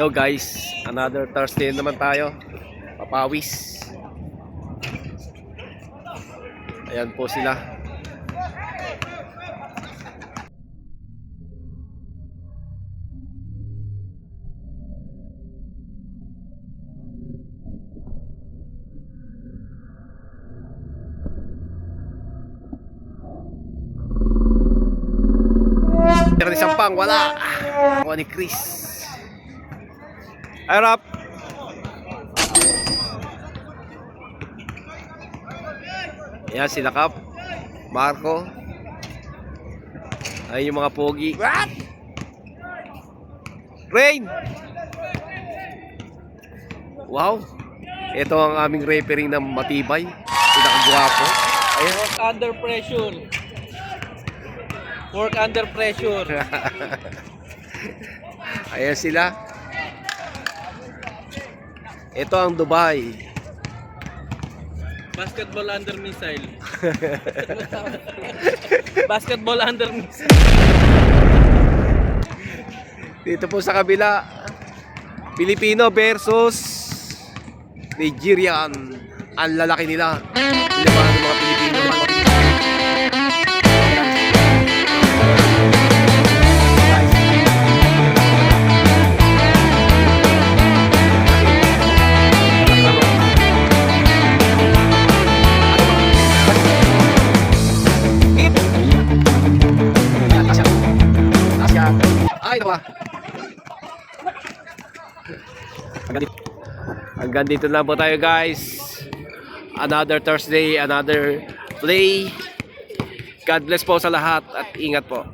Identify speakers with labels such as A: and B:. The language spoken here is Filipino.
A: Hello guys, another Thursday naman tayo. Papawis. Ayan po sila. Pero ni Sampang, wala. Wala ni Chris. Ay, Rap. Ayan, sila Kap, Marco. Ayun yung mga pogi. What? Rain! Wow! Ito ang aming referee na matibay. Pinakagwapo. Ayan.
B: Work under pressure. Work under pressure.
A: Ayan sila. Ito ang Dubai.
B: Basketball under missile. Basketball under missile.
A: Dito po sa kabila, Pilipino versus Nigerian. Ang lalaki nila. Nilabanan ng mga Pilipino. Ay, ito ba? Hanggang dito na po tayo guys. Another Thursday, another play. God bless po sa lahat at ingat po.